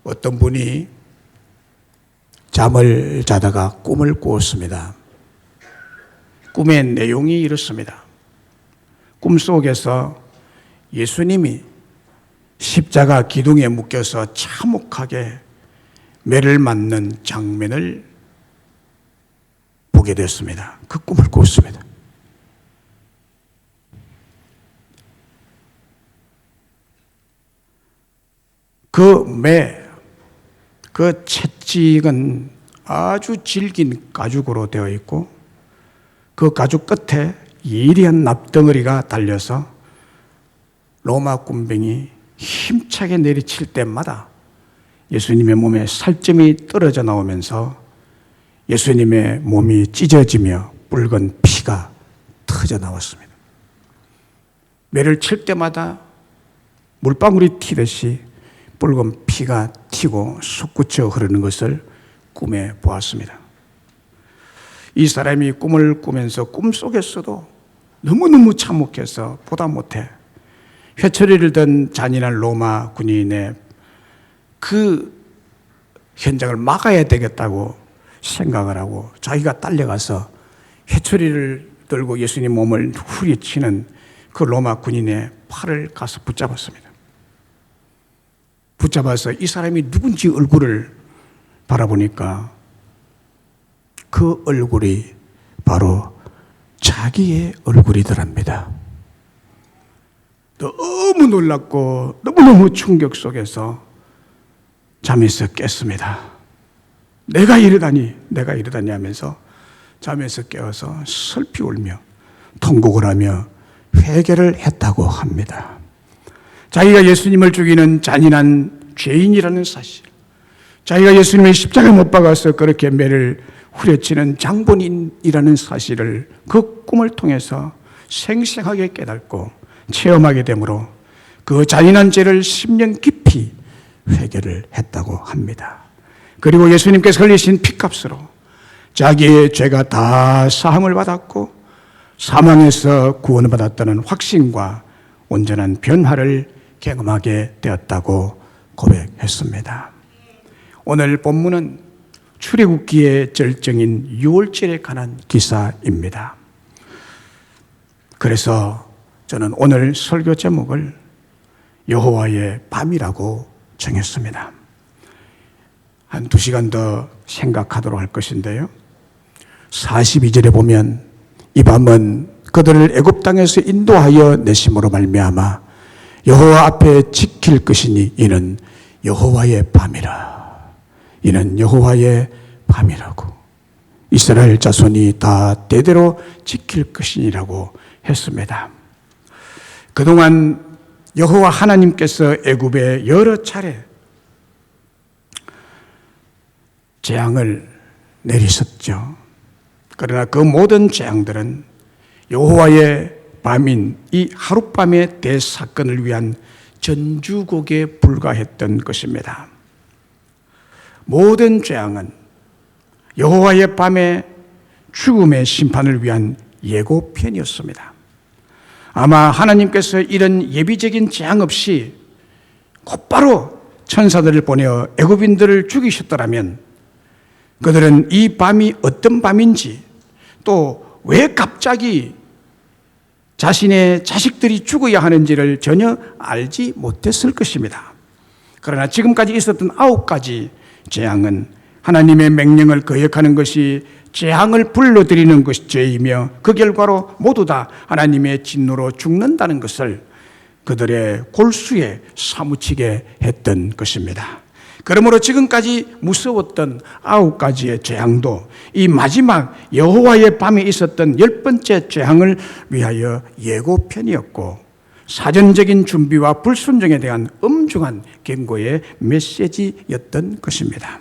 어떤 분이 잠을 자다가 꿈을 꾸었습니다. 꿈의 내용이 이렇습니다. 꿈속에서 예수님이 십자가 기둥에 묶여서 참혹하게 매를 맞는 장면을 보게 됐습니다. 그 꿈을 꿨습니다. 그 채찍은 아주 질긴 가죽으로 되어 있고 그 가죽 끝에 예리한 납덩어리가 달려서 로마 군병이 힘차게 내리칠 때마다 예수님의 몸에 살점이 떨어져 나오면서 예수님의 몸이 찢어지며 붉은 피가 터져 나왔습니다. 매를 칠 때마다 물방울이 튀듯이 붉은 피가 튀고 솟구쳐 흐르는 것을 꿈에 보았습니다. 이 사람이 꿈을 꾸면서 꿈속에서도 너무너무 참혹해서 보다 못해 회초리를 든 잔인한 로마 군인의 그 현장을 막아야 되겠다고 생각을 하고 자기가 딸려가서 회초리를 들고 예수님 몸을 후리치는 그 로마 군인의 팔을 가서 붙잡았습니다. 붙잡아서 이 사람이 누군지 얼굴을 바라보니까 그 얼굴이 바로 자기의 얼굴이더랍니다. 너무 놀랍고 너무너무 충격 속에서 잠에서 깼습니다. 내가 이러다니 하면서 잠에서 깨어서 슬피 울며 통곡을 하며 회개를 했다고 합니다. 자기가 예수님을 죽이는 잔인한 죄인이라는 사실, 자기가 예수님을 십자가에 못 박아서 그렇게 매를 후려치는 장본인이라는 사실을 그 꿈을 통해서 생생하게 깨닫고 체험하게 되므로 그 잔인한 죄를 10년 깊이 회개를 했다고 합니다. 그리고 예수님께서 흘리신 피값으로 자기의 죄가 다 사함을 받았고 사망에서 구원을 받았다는 확신과 온전한 변화를 경험하게 되었다고 고백했습니다. 오늘 본문은 출애굽기의 절정인 유월절에 관한 기사입니다. 그래서 저는 오늘 설교 제목을 여호와의 밤이라고 정했습니다. 한 2시간 더 생각하도록 할 것인데요. 42절에 보면 이 밤은 그들을 애굽 땅에서 인도하여 내심으로 말미암아 여호와 앞에 지킬 것이니 이는 여호와의 밤이라. 이는 여호와의 밤이라고. 이스라엘 자손이 다 대대로 지킬 것이니라고 했습니다. 그동안 여호와 하나님께서 애굽에 여러 차례 재앙을 내리셨죠. 그러나 그 모든 재앙들은 여호와의 밤인 이 하룻밤의 대사건을 위한 전주곡에 불과했던 것입니다. 모든 재앙은 여호와의 밤의 죽음의 심판을 위한 예고편이었습니다. 아마 하나님께서 이런 예비적인 재앙 없이 곧바로 천사들을 보내어 애굽인들을 죽이셨더라면 그들은 이 밤이 어떤 밤인지 또 왜 갑자기 자신의 자식들이 죽어야 하는지를 전혀 알지 못했을 것입니다. 그러나 지금까지 있었던 9가지 재앙은 하나님의 명령을 거역하는 것이 재앙을 불러들이는 것이 죄이며 그 결과로 모두 다 하나님의 진노로 죽는다는 것을 그들의 골수에 사무치게 했던 것입니다. 그러므로 지금까지 무서웠던 9가지의 재앙도 이 마지막 여호와의 밤에 있었던 10번째 재앙을 위하여 예고편이었고 사전적인 준비와 불순종에 대한 엄중한 경고의 메시지였던 것입니다.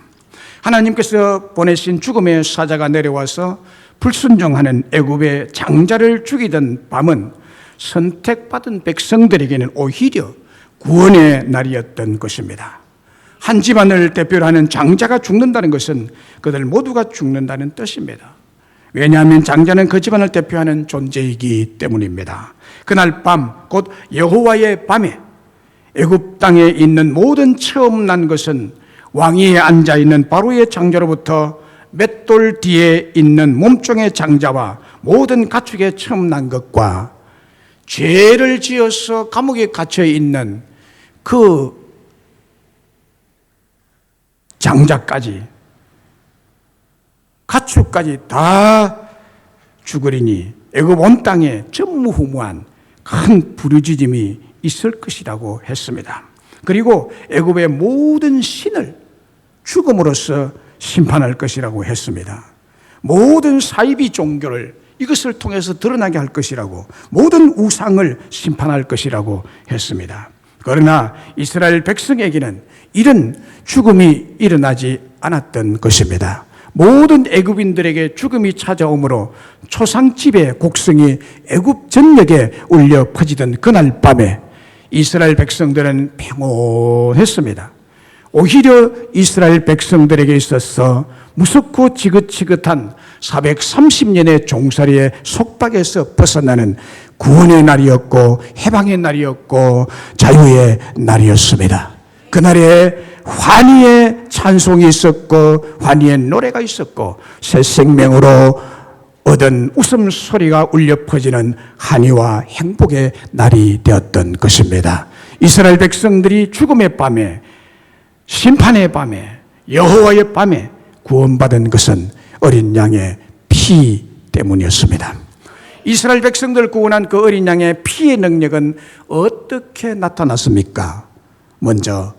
하나님께서 보내신 죽음의 사자가 내려와서 불순종하는 애굽의 장자를 죽이던 밤은 선택받은 백성들에게는 오히려 구원의 날이었던 것입니다. 한 집안을 대표로 하는 장자가 죽는다는 것은 그들 모두가 죽는다는 뜻입니다. 왜냐하면 장자는 그 집안을 대표하는 존재이기 때문입니다. 그날 밤, 곧 여호와의 밤에 애굽 땅에 있는 모든 처음 난 것은 왕위에 앉아있는 바로의 장자로부터 맷돌 뒤에 있는 몸종의 장자와 모든 가축에 처음 난 것과 죄를 지어서 감옥에 갇혀 있는 그 장자까지 가축까지 다 죽으리니 애굽 온 땅에 전무후무한 큰 부르짖음이 있을 것이라고 했습니다. 그리고 애굽의 모든 신을 죽음으로써 심판할 것이라고 했습니다. 모든 사이비 종교를 이것을 통해서 드러나게 할 것이라고, 모든 우상을 심판할 것이라고 했습니다. 그러나 이스라엘 백성에게는 이런 죽음이 일어나지 않았던 것입니다. 모든 애굽인들에게 죽음이 찾아오므로 초상집의 곡성이 애굽 전역에 울려 퍼지던 그날 밤에 이스라엘 백성들은 평온했습니다. 오히려 이스라엘 백성들에게 있어서 무섭고 지긋지긋한 430년의 종살이의 속박에서 벗어나는 구원의 날이었고 해방의 날이었고 자유의 날이었습니다. 그날에 환희의 찬송이 있었고 환희의 노래가 있었고 새 생명으로 얻은 웃음소리가 울려 퍼지는 한이와 행복의 날이 되었던 것입니다. 이스라엘 백성들이 죽음의 밤에, 심판의 밤에, 여호와의 밤에 구원받은 것은 어린 양의 피 때문이었습니다. 이스라엘 백성들을 구원한 그 어린 양의 피의 능력은 어떻게 나타났습니까? 먼저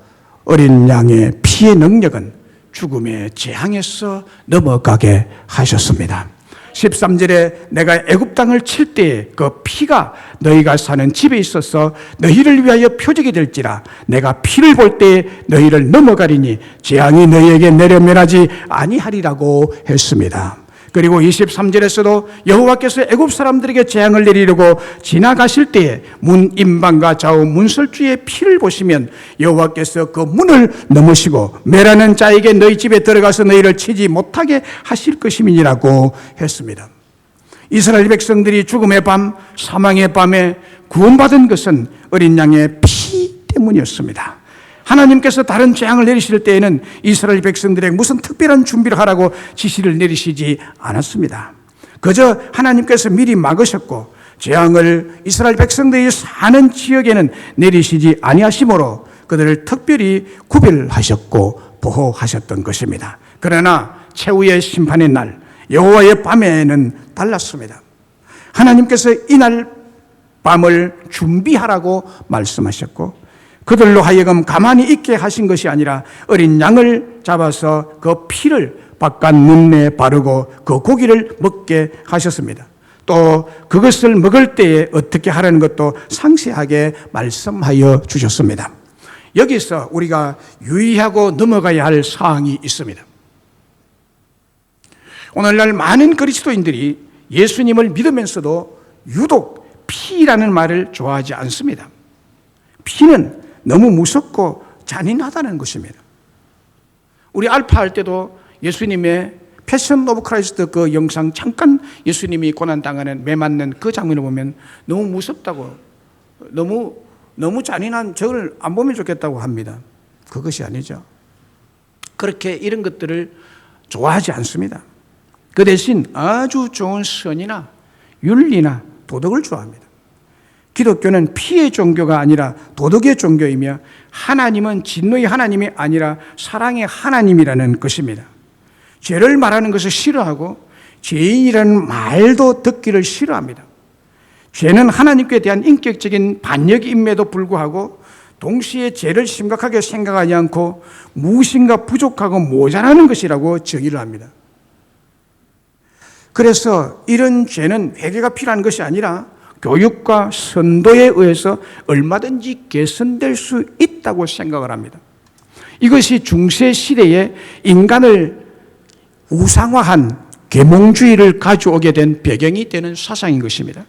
어린 양의 피의 능력은 죽음의 재앙에서 넘어가게 하셨습니다. 13절에 내가 애굽 땅을 칠 때에 그 피가 너희가 사는 집에 있어서 너희를 위하여 표적이 될지라. 내가 피를 볼 때에 너희를 넘어가리니 재앙이 너희에게 내려면하지 아니하리라고 했습니다. 그리고 23절에서도 여호와께서 애굽 사람들에게 재앙을 내리려고 지나가실 때에 문 임방과 좌우 문설주의 피를 보시면 여호와께서 그 문을 넘으시고 매라는 자에게 너희 집에 들어가서 너희를 치지 못하게 하실 것임이니라고 했습니다. 이스라엘 백성들이 죽음의 밤, 사망의 밤에 구원받은 것은 어린 양의 피 때문이었습니다. 하나님께서 다른 재앙을 내리실 때에는 이스라엘 백성들에게 무슨 특별한 준비를 하라고 지시를 내리시지 않았습니다. 그저 하나님께서 미리 막으셨고 재앙을 이스라엘 백성들이 사는 지역에는 내리시지 아니하심으로 그들을 특별히 구별하셨고 보호하셨던 것입니다. 그러나 최후의 심판의 날, 여호와의 밤에는 달랐습니다. 하나님께서 이날 밤을 준비하라고 말씀하셨고 그들로 하여금 가만히 있게 하신 것이 아니라 어린 양을 잡아서 그 피를 바깥 문에 바르고 그 고기를 먹게 하셨습니다. 또 그것을 먹을 때에 어떻게 하라는 것도 상세하게 말씀하여 주셨습니다. 여기서 우리가 유의하고 넘어가야 할 사항이 있습니다. 오늘날 많은 그리스도인들이 예수님을 믿으면서도 유독 피라는 말을 좋아하지 않습니다. 피는 너무 무섭고 잔인하다는 것입니다. 우리 알파 할 때도 예수님의 패션 오브 크라이스트 그 영상 잠깐 예수님이 고난당하는 매 맞는 그 장면을 보면 너무 무섭다고, 너무 잔인한 저걸 안 보면 좋겠다고 합니다. 그것이 아니죠. 그렇게 이런 것들을 좋아하지 않습니다. 그 대신 아주 좋은 선이나 윤리나 도덕을 좋아합니다. 기독교는 피의 종교가 아니라 도덕의 종교이며 하나님은 진노의 하나님이 아니라 사랑의 하나님이라는 것입니다. 죄를 말하는 것을 싫어하고 죄인이라는 말도 듣기를 싫어합니다. 죄는 하나님께 대한 인격적인 반역임에도 불구하고 동시에 죄를 심각하게 생각하지 않고 무엇인가 부족하고 모자라는 것이라고 정의를 합니다. 그래서 이런 죄는 회개가 필요한 것이 아니라 교육과 선도에 의해서 얼마든지 개선될 수 있다고 생각을 합니다. 이것이 중세 시대에 인간을 우상화한 계몽주의를 가져오게 된 배경이 되는 사상인 것입니다.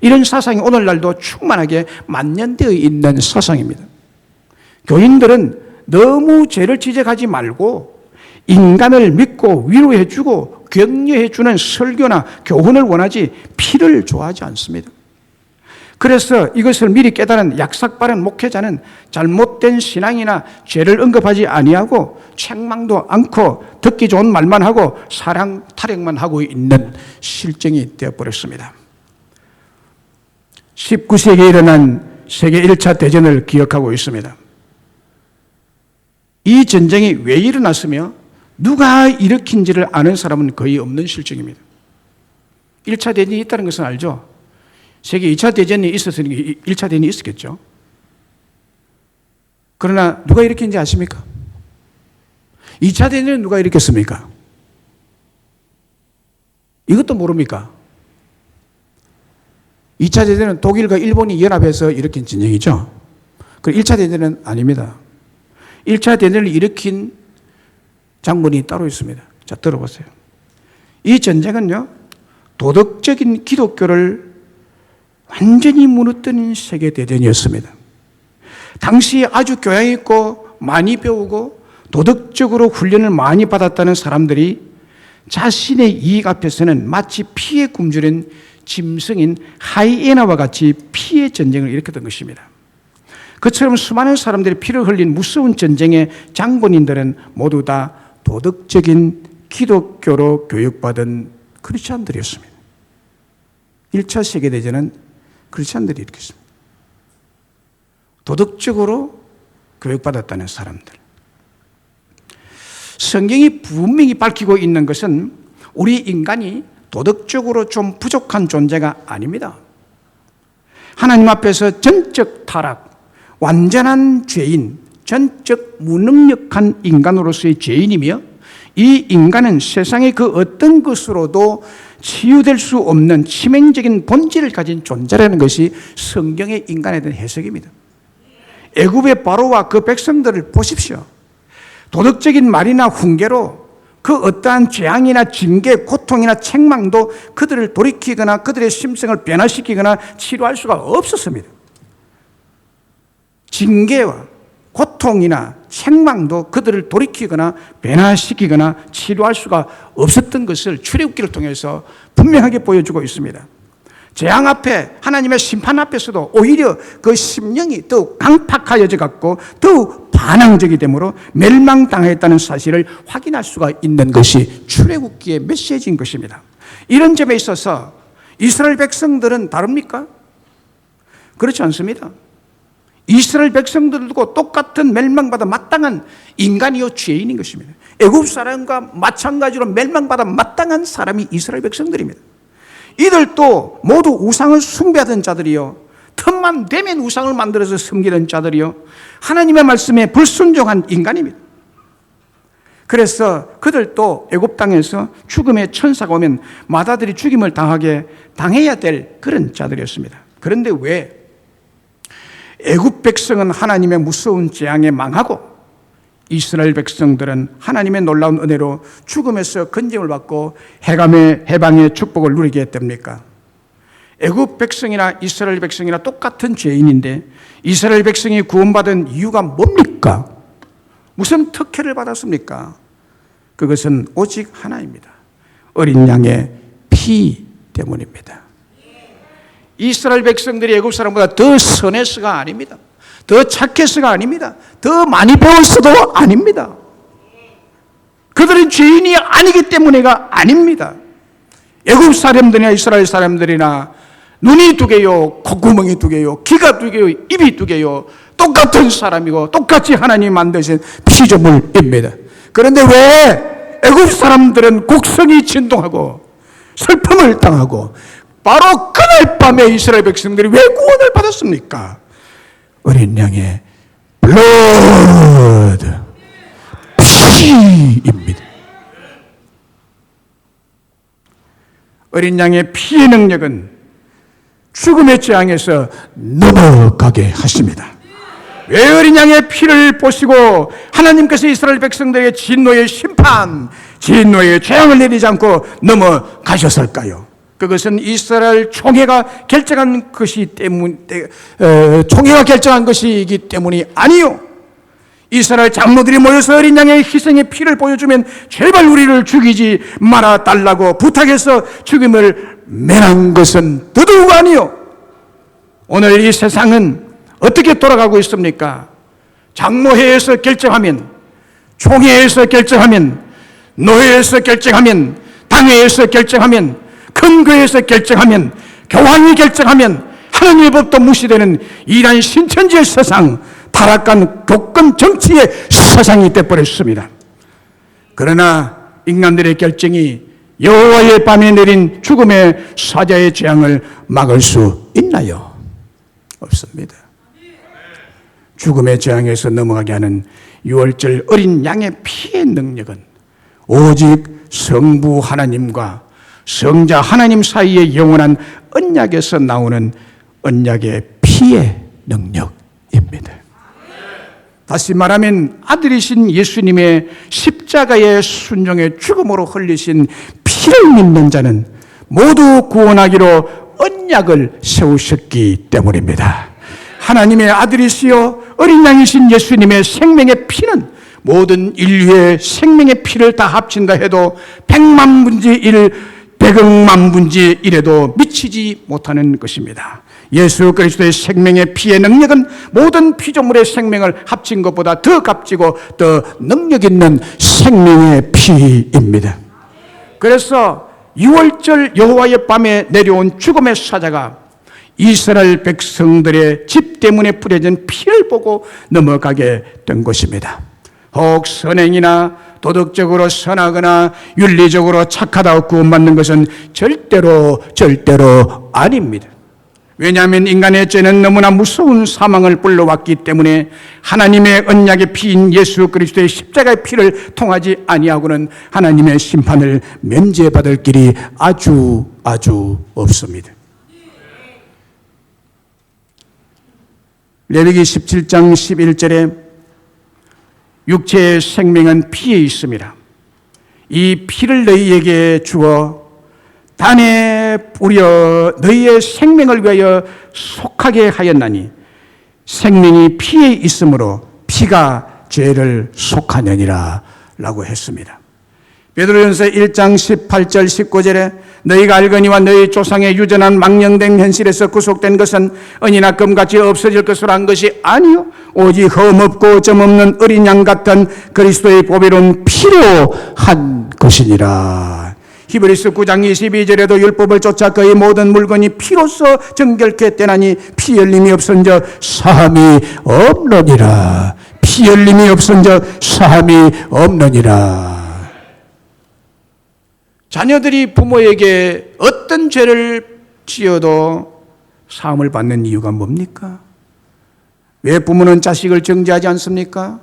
이런 사상이 오늘날도 충만하게 만연되어 있는 사상입니다. 교인들은 너무 죄를 지적하지 말고 인간을 믿고 위로해주고 격려해주는 설교나 교훈을 원하지 피를 좋아하지 않습니다. 그래서 이것을 미리 깨달은 약삭빠른 목회자는 잘못된 신앙이나 죄를 언급하지 아니하고 책망도 않고 듣기 좋은 말만 하고 사랑 타령만 하고 있는 실정이 되어버렸습니다. 19세기에 일어난 세계 1차 대전을 기억하고 있습니다. 이 전쟁이 왜 일어났으며 누가 일으킨지를 아는 사람은 거의 없는 실정입니다. 1차 대전이 있다는 것은 알죠? 세계 2차 대전이 있었으니까 1차 대전이 있었겠죠. 그러나 누가 일으킨지 아십니까? 2차 대전은 누가 일으켰습니까? 이것도 모릅니까? 2차 대전은 독일과 일본이 연합해서 일으킨 전쟁이죠. 그 1차 대전은 아닙니다. 1차 대전을 일으킨 장본이 따로 있습니다. 자, 들어보세요. 이 전쟁은요, 도덕적인 기독교를 완전히 무너뜨린 세계대전이었습니다. 당시 아주 교양 있고 많이 배우고 도덕적으로 훈련을 많이 받았다는 사람들이 자신의 이익 앞에서는 마치 피에 굶주린 짐승인 하이에나와 같이 피의 전쟁을 일으켰던 것입니다. 그처럼 수많은 사람들이 피를 흘린 무서운 전쟁의 장본인들은 모두 다 도덕적인 기독교로 교육받은 크리스찬들이었습니다. 1차 세계대전은 크리스찬들이 일으켰습니다. 도덕적으로 교육받았다는 사람들. 성경이 분명히 밝히고 있는 것은 우리 인간이 도덕적으로 좀 부족한 존재가 아닙니다. 하나님 앞에서 전적 타락, 완전한 죄인, 전적 무능력한 인간으로서의 죄인이며 이 인간은 세상의 그 어떤 것으로도 치유될 수 없는 치명적인 본질을 가진 존재라는 것이 성경의 인간에 대한 해석입니다. 애굽의 바로와 그 백성들을 보십시오. 도덕적인 말이나 훈계로 그 어떠한 재앙이나 징계, 고통이나 책망도 그들을 돌이키거나 그들의 심성을 변화시키거나 치료할 수가 없었습니다. 징계와 고통이나 책망도 그들을 돌이키거나 변화시키거나 치료할 수가 없었던 것을 출애굽기를 통해서 분명하게 보여주고 있습니다. 재앙 앞에 하나님의 심판 앞에서도 오히려 그 심령이 더욱 강팍하여져 갖고 더욱 반항적이 되므로 멸망당했다는 사실을 확인할 수가 있는 것이 출애굽기의 메시지인 것입니다. 이런 점에 있어서 이스라엘 백성들은 다릅니까? 그렇지 않습니다. 이스라엘 백성들도 똑같은 멸망받아 마땅한 인간이요 죄인인 것입니다. 애굽 사람과 마찬가지로 멸망받아 마땅한 사람이 이스라엘 백성들입니다. 이들도 모두 우상을 숭배하던 자들이요, 틈만 되면 우상을 만들어서 섬기는 자들이요, 하나님의 말씀에 불순종한 인간입니다. 그래서 그들도 애굽 땅에서 죽음의 천사가 오면 마다들이 죽임을 당해야 될 그런 자들이었습니다. 그런데 왜 애굽 백성은 하나님의 무서운 재앙에 망하고 이스라엘 백성들은 하나님의 놀라운 은혜로 죽음에서 건짐을 받고 해방의 축복을 누리게 했답니까? 애굽 백성이나 이스라엘 백성이나 똑같은 죄인인데 이스라엘 백성이 구원받은 이유가 뭡니까? 무슨 특혜를 받았습니까? 그것은 오직 하나입니다. 어린 양의 피 때문입니다. 이스라엘 백성들이 애굽 사람보다 더 선해서가 아닙니다. 더 착해서가 아닙니다. 더 많이 배웠어도 아닙니다. 그들은 죄인이 아니기 때문에가 아닙니다. 애굽 사람들이나 이스라엘 사람들이나 눈이 두 개요, 콧구멍이 두 개요, 귀가 두 개요, 입이 두 개요, 똑같은 사람이고 똑같이 하나님이 만드신 피조물입니다. 그런데 왜 애굽 사람들은 곡성이 진동하고 슬픔을 당하고 바로 그날 밤에 이스라엘 백성들이 왜 구원을 받았습니까? 어린 양의 blood, 피입니다. 어린 양의 피의 능력은 죽음의 재앙에서 넘어가게 하십니다. 왜 어린 양의 피를 보시고 하나님께서 이스라엘 백성들에게 진노의 심판, 진노의 재앙을 내리지 않고 넘어가셨을까요? 그것은 이스라엘 총회가 결정한 것이기 때문이 아니요. 이스라엘 장로들이 모여서 어린 양의 희생의 피를 보여주면 제발 우리를 죽이지 말아 달라고 부탁해서 죽임을 면한 것은 더더욱 아니요. 오늘 이 세상은 어떻게 돌아가고 있습니까? 장로회에서 결정하면, 총회에서 결정하면, 노회에서 결정하면, 당회에서 결정하면, 큰 교회에서 결정하면, 교황이 결정하면 하나님의 법도 무시되는 이러한 신천지의 세상, 타락한 교권 정치의 세상이 되어버렸습니다. 그러나 인간들의 결정이 여호와의 밤에 내린 죽음의 사자의 재앙을 막을 수 있나요? 없습니다. 죽음의 재앙에서 넘어가게 하는 유월절 어린 양의 피의 능력은 오직 성부 하나님과 성자 하나님 사이의 영원한 언약에서 나오는 언약의 피의 능력입니다. 다시 말하면 아들이신 예수님의 십자가의 순종의 죽음으로 흘리신 피를 믿는 자는 모두 구원하기로 언약을 세우셨기 때문입니다. 하나님의 아들이시여 어린 양이신 예수님의 생명의 피는 모든 인류의 생명의 피를 다 합친다 해도 100만 분의 1, 100억만 분의 1에도 미치지 못하는 것입니다. 예수 그리스도의 생명의 피의 능력은 모든 피조물의 생명을 합친 것보다 더 값지고 더 능력 있는 생명의 피입니다. 그래서 6월절 여호와의 밤에 내려온 죽음의 사자가 이스라엘 백성들의 집 때문에 뿌려진 피를 보고 넘어가게 된 것입니다. 혹 선행이나 도덕적으로 선하거나 윤리적으로 착하다고 구원받는 것은 절대로 아닙니다. 왜냐하면 인간의 죄는 너무나 무서운 사망을 불러왔기 때문에 하나님의 언약의 피인 예수 그리스도의 십자가의 피를 통하지 아니하고는 하나님의 심판을 면제받을 길이 아주 없습니다. 레위기 17장 11절에 육체의 생명은 피에 있습니다. 이 피를 너희에게 주어 단에 뿌려 너희의 생명을 위하여 속하게 하였나니 생명이 피에 있으므로 피가 죄를 속하느니라 라고 했습니다. 베드로전서 1장 18절 19절에 너희가 알거니와 너희 조상의 유전한 망령된 현실에서 구속된 것은 은이나 금같이 없어질 것으로 한 것이 아니요 오직 흠없고 점없는 어린 양 같은 그리스도의 보배로운 피로 한 것이니라. 히브리서 9장 22절에도 율법을 쫓아 그의 모든 물건이 피로써 정결케 되나니 피 흘림이 없은즉 사함이 없느니라. 피 흘림이 없은즉 사함이 없느니라. 자녀들이 부모에게 어떤 죄를 지어도 사함을 받는 이유가 뭡니까? 왜 부모는 자식을 정죄하지 않습니까?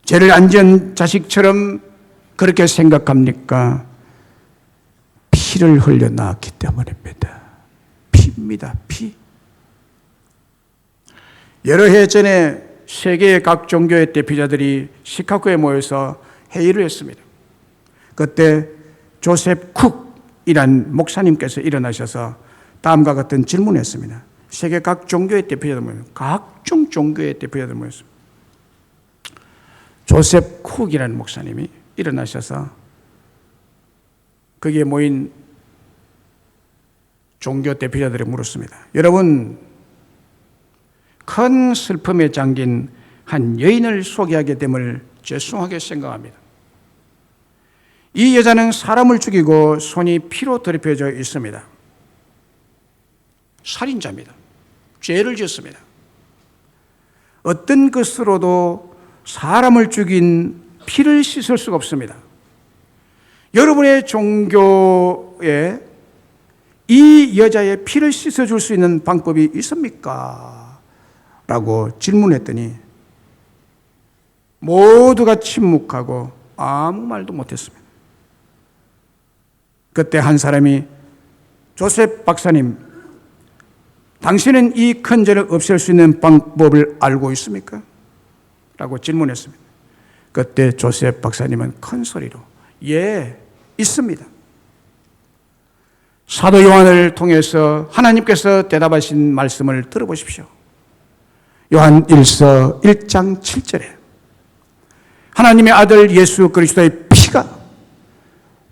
죄를 안 지은 자식처럼 그렇게 생각합니까? 피를 흘려 낳았기 때문입니다. 피입니다. 피. 여러 해 전에 세계의 각 종교의 대표자들이 시카고에 모여서 회의를 했습니다. 그때 조셉 쿡이란 목사님께서 일어나셔서 다음과 같은 질문을 했습니다. 세계 각 종교의 대표자들 모였습니다. 각종 종교의 대표자들 모였습니다. 조셉 쿡이라는 목사님이 일어나셔서 거기에 모인 종교 대표자들이 물었습니다. 여러분, 큰 슬픔에 잠긴 한 여인을 소개하게 됨을 죄송하게 생각합니다. 이 여자는 사람을 죽이고 손이 피로 더럽혀져 있습니다. 살인자입니다. 죄를 지었습니다. 어떤 것으로도 사람을 죽인 피를 씻을 수가 없습니다. 여러분의 종교에 이 여자의 피를 씻어줄 수 있는 방법이 있습니까? 라고 질문했더니 모두가 침묵하고 아무 말도 못했습니다. 그때 한 사람이 조셉 박사님, 당신은 이 큰 죄를 없앨 수 있는 방법을 알고 있습니까? 라고 질문했습니다. 그때 조셉 박사님은 큰 소리로 예, 있습니다. 사도 요한을 통해서 하나님께서 대답하신 말씀을 들어보십시오. 요한 1서 1장 7절에 하나님의 아들 예수 그리스도의 피가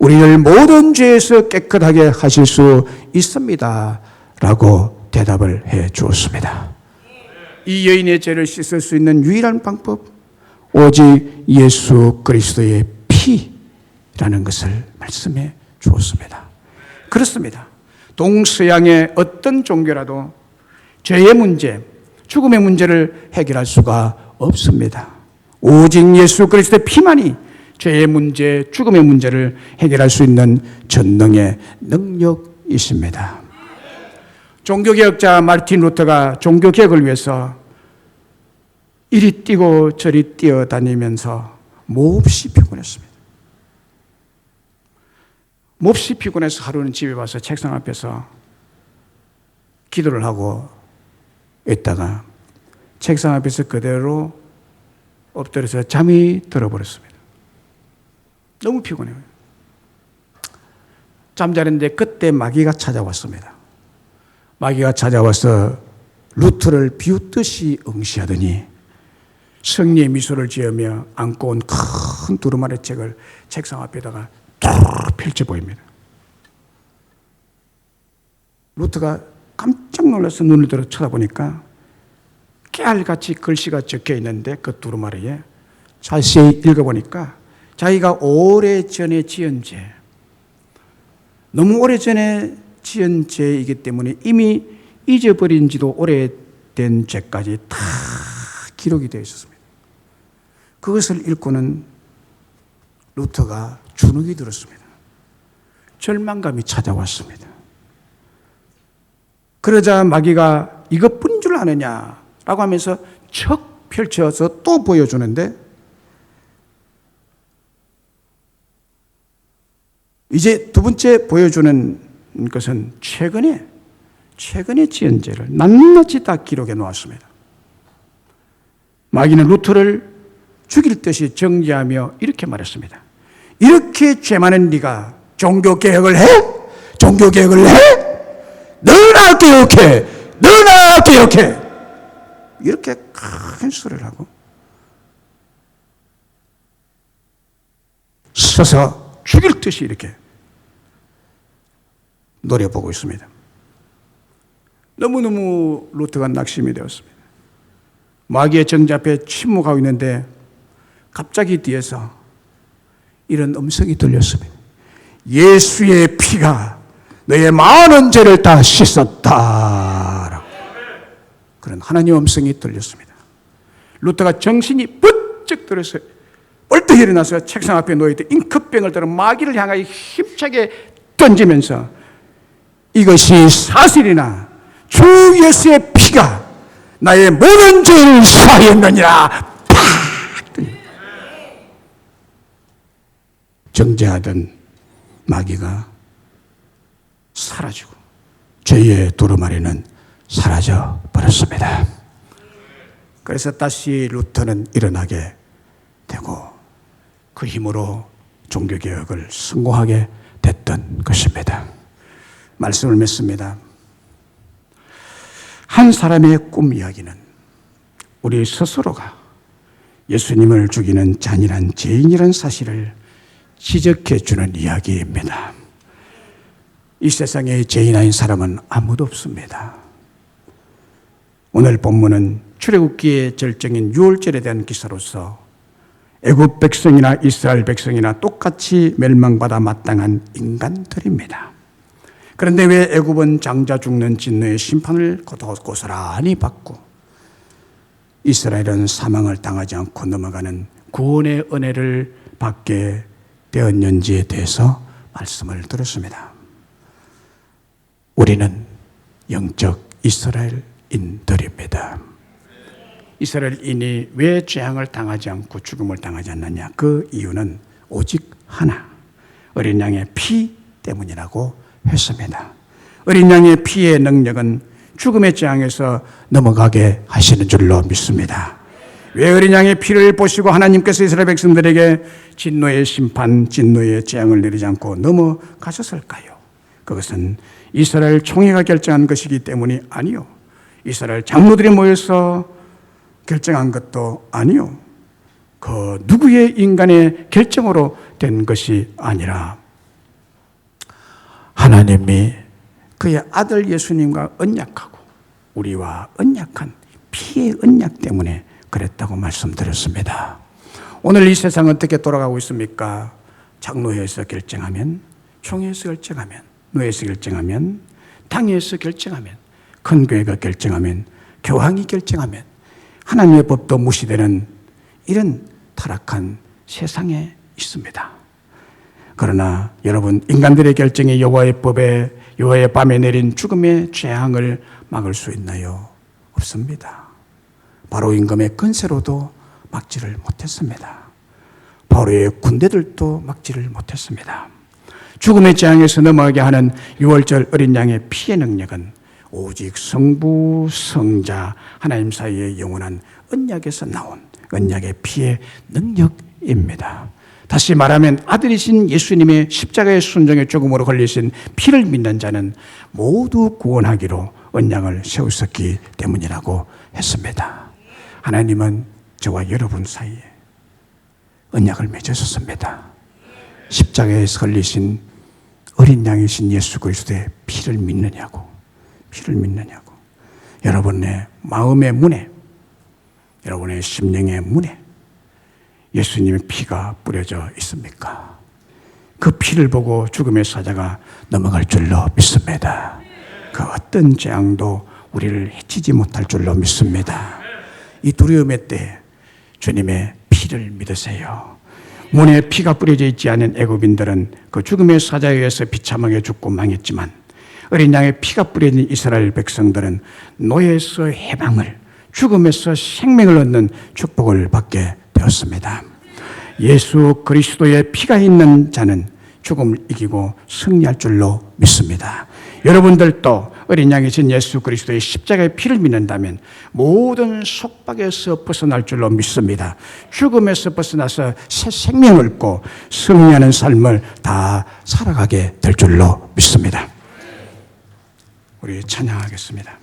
우리를 모든 죄에서 깨끗하게 하실 수 있습니다 라고 대답을 해 주었습니다. 이 여인의 죄를 씻을 수 있는 유일한 방법, 오직 예수 그리스도의 피라는 것을 말씀해 주었습니다. 그렇습니다. 동서양의 어떤 종교라도 죄의 문제, 죽음의 문제를 해결할 수가 없습니다. 오직 예수 그리스도의 피만이 죄의 문제, 죽음의 문제를 해결할 수 있는 전능의 능력이십니다. 종교개혁자 마르틴 루터가 종교개혁을 위해서 이리 뛰고 저리 뛰어다니면서 몹시 피곤했습니다. 몹시 피곤해서 하루는 집에 와서 책상 앞에서 기도를 하고 있다가 책상 앞에서 그대로 엎드려서 잠이 들어버렸습니다. 너무 피곤해요. 잠자는데 그때 마귀가 찾아왔습니다. 마귀가 찾아와서 루터를 비웃듯이 응시하더니 승리의 미소를 지으며 안고 온 큰 두루마리 책을 책상 앞에다가 탁 펼쳐 보입니다. 루터가 깜짝 놀라서 눈을 들어 쳐다보니까 깨알같이 글씨가 적혀 있는데 그 두루마리에 자세히 읽어보니까 자기가 오래전에 지은 죄, 너무 오래전에 지은 죄이기 때문에 이미 잊어버린 지도 오래된 죄까지 다 기록이 되어 있었습니다. 그것을 읽고는 루터가 주눅이 들었습니다. 절망감이 찾아왔습니다. 그러자 마귀가 이것뿐인 줄 아느냐라고 하면서 척 펼쳐서 또 보여주는데 이제 두 번째 보여주는 것은 최근에 지은 죄를 낱낱이 다 기록해 놓았습니다. 마귀는 루터를 죽일 듯이 정죄하며 이렇게 말했습니다. 이렇게 죄 많은 네가 종교개혁을 해? 종교개혁을 해? 너나 개혁해! 너나 개혁해! 이렇게 큰 소리를 하고 서서 죽일 듯이 이렇게 노려보고 있습니다. 너무너무 루터가 낙심이 되었습니다. 마귀의 정죄 앞에 침묵하고 있는데 갑자기 뒤에서 이런 음성이 들렸습니다. 예수의 피가 너의 많은 죄를 다 씻었다. 그런 하나님의 음성이 들렸습니다. 루터가 정신이 번쩍 들어서 벌떡 일어나서 책상 앞에 놓여있던 잉크병을 들어 마귀를 향하여 힘차게 던지면서 이것이 사실이나 주 예수의 피가 나의 모든 죄를 사하였느니라. 팍! 정죄하던 마귀가 사라지고 죄의 두루마리는 사라져 버렸습니다. 그래서 다시 루터는 일어나게 되고 그 힘으로 종교개혁을 성공하게 됐던 것입니다. 말씀을 맺습니다. 한 사람의 꿈 이야기는 우리 스스로가 예수님을 죽이는 잔인한 죄인이라는 사실을 지적해 주는 이야기입니다. 이 세상에 죄인 아닌 사람은 아무도 없습니다. 오늘 본문은 출애굽기의 절정인 유월절에 대한 기사로서 애굽 백성이나 이스라엘 백성이나 똑같이 멸망받아 마땅한 인간들입니다. 그런데 왜 애굽은 장자 죽는 진노의 심판을 고스란히 받고 이스라엘은 사망을 당하지 않고 넘어가는 구원의 은혜를 받게 되었는지에 대해서 말씀을 드렸습니다. 우리는 영적 이스라엘인들입니다. 이스라엘인이 왜 재앙을 당하지 않고 죽음을 당하지 않느냐? 그 이유는 오직 하나, 어린 양의 피 때문이라고 했습니다. 어린 양의 피의 능력은 죽음의 재앙에서 넘어가게 하시는 줄로 믿습니다. 왜 어린 양의 피를 보시고 하나님께서 이스라엘 백성들에게 진노의 심판, 진노의 재앙을 내리지 않고 넘어가셨을까요? 그것은 이스라엘 총회가 결정한 것이기 때문이 아니요, 이스라엘 장로들이 모여서 결정한 것도 아니요, 그 누구의 인간의 결정으로 된 것이 아니라 하나님이 그의 아들 예수님과 언약하고 우리와 언약한 피의 언약 때문에 그랬다고 말씀드렸습니다. 오늘 이 세상 어떻게 돌아가고 있습니까? 장로회에서 결정하면, 총회에서 결정하면, 노회에서 결정하면, 당회에서 결정하면, 큰 교회가 결정하면, 교황이 결정하면 하나님의 법도 무시되는 이런 타락한 세상에 있습니다. 그러나 여러분, 인간들의 결정이 여호와의 법에, 여호와의 밤에 내린 죽음의 재앙을 막을 수 있나요? 없습니다. 바로 임금의 권세로도 막지를 못했습니다. 바로의 군대들도 막지를 못했습니다. 죽음의 재앙에서 넘어가게 하는 6월절 어린 양의 피의 능력은 오직 성부, 성자, 하나님 사이의 영원한 언약에서 나온 언약의 피의 능력입니다. 다시 말하면 아들이신 예수님의 십자가의 순종의 죽음으로 흘리신 피를 믿는 자는 모두 구원하기로 언약을 세우셨기 때문이라고 했습니다. 하나님은 저와 여러분 사이에 언약을 맺으셨습니다. 십자가에서 흘리신 어린 양이신 예수 그리스도의 피를 믿느냐고, 피를 믿느냐고. 여러분의 마음의 문에, 여러분의 심령의 문에 예수님의 피가 뿌려져 있습니까? 그 피를 보고 죽음의 사자가 넘어갈 줄로 믿습니다. 그 어떤 재앙도 우리를 해치지 못할 줄로 믿습니다. 이 두려움의 때에 주님의 피를 믿으세요. 문에 피가 뿌려져 있지 않은 애굽인들은 그 죽음의 사자에 의해서 비참하게 죽고 망했지만 어린 양의 피가 뿌려진 이스라엘 백성들은 노예에서 해방을, 죽음에서 생명을 얻는 축복을 받게 되었습니다. 예수 그리스도의 피가 있는 자는 죽음을 이기고 승리할 줄로 믿습니다. 여러분들도 어린 양이신 예수 그리스도의 십자가의 피를 믿는다면 모든 속박에서 벗어날 줄로 믿습니다. 죽음에서 벗어나서 새 생명을 얻고 승리하는 삶을 다 살아가게 될 줄로 믿습니다. 우리 찬양하겠습니다.